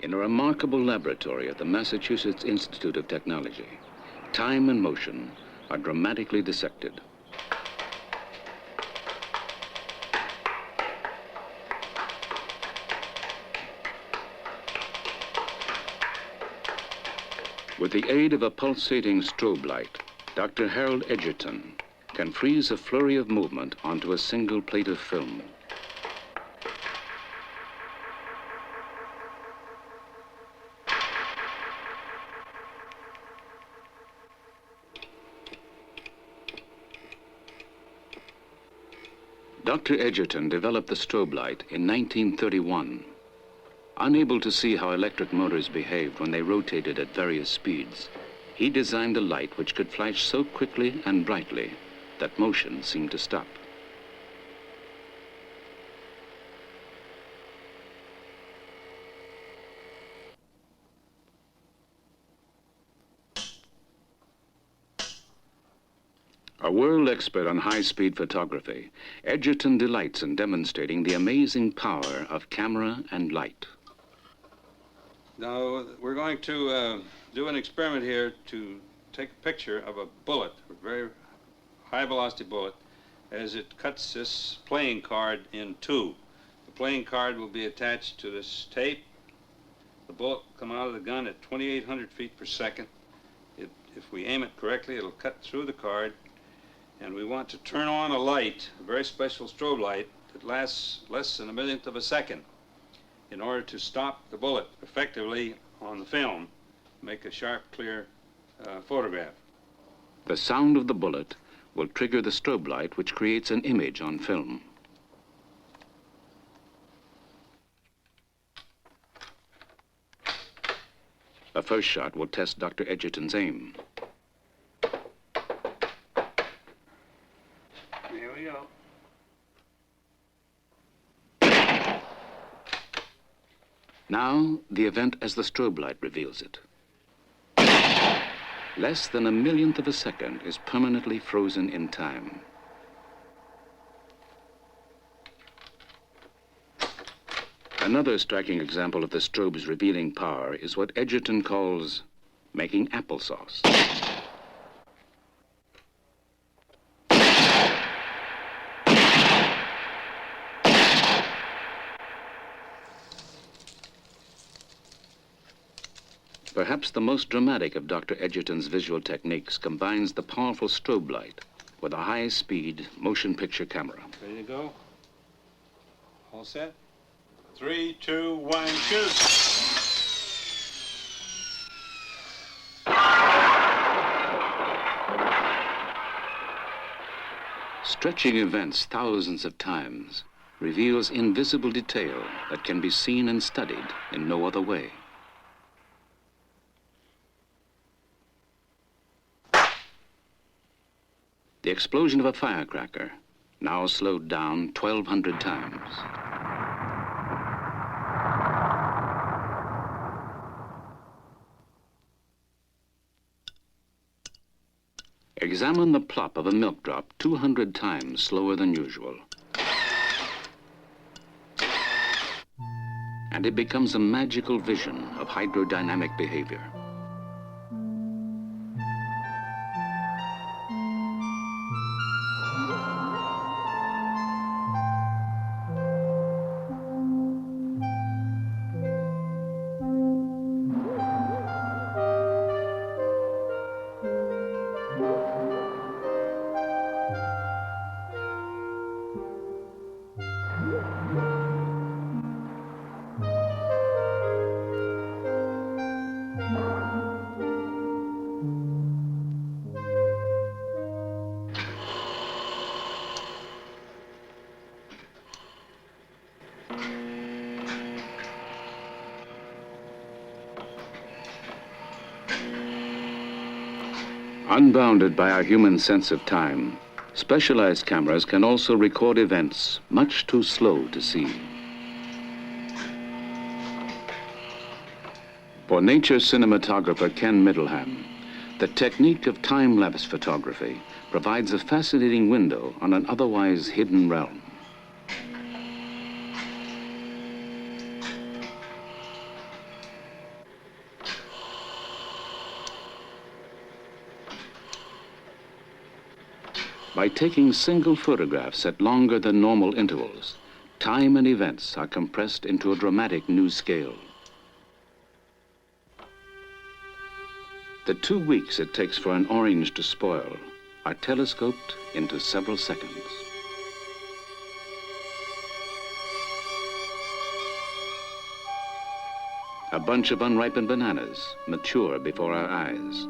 In a remarkable laboratory at the Massachusetts Institute of Technology, time and motion are dramatically dissected. With the aid of a pulsating strobe light, Dr. Harold Edgerton can freeze a flurry of movement onto a single plate of film. Dr. Edgerton developed the strobe light in 1931. Unable to see how electric motors behaved when they rotated at various speeds, he designed a light which could flash so quickly and brightly that motion seemed to stop. A world expert on high-speed photography, Edgerton delights in demonstrating the amazing power of camera and light. Now, we're going to do an experiment here to take a picture of a bullet, a very high-velocity bullet, as it cuts this playing card in two. The playing card will be attached to this tape. The bullet will come out of the gun at 2,800 feet per second. If we aim it correctly, it'll cut through the card. And we want to turn on a light, a very special strobe light that lasts less than a millionth of a second in order to stop the bullet effectively on the film, make a sharp, clear photograph. The sound of the bullet will trigger the strobe light, which creates an image on film. The first shot will test Dr. Edgerton's aim. Here we go. Now, the event as the strobe light reveals it. Less than a millionth of a second is permanently frozen in time. Another striking example of the strobe's revealing power is what Edgerton calls making applesauce. Perhaps the most dramatic of Dr. Edgerton's visual techniques combines the powerful strobe light with a high-speed motion picture camera. Ready to go? All set? 3, 2, 1, shoot! Stretching events thousands of times reveals invisible detail that can be seen and studied in no other way. The explosion of a firecracker, now slowed down 1,200 times. Examine the plop of a milk drop 200 times slower than usual. And it becomes a magical vision of hydrodynamic behavior. Unbounded by our human sense of time, specialized cameras can also record events much too slow to see. For nature cinematographer Ken Middleham, the technique of time-lapse photography provides a fascinating window on an otherwise hidden realm. By taking single photographs at longer than normal intervals, time and events are compressed into a dramatic new scale. The 2 weeks it takes for an orange to spoil are telescoped into several seconds. A bunch of unripened bananas mature before our eyes.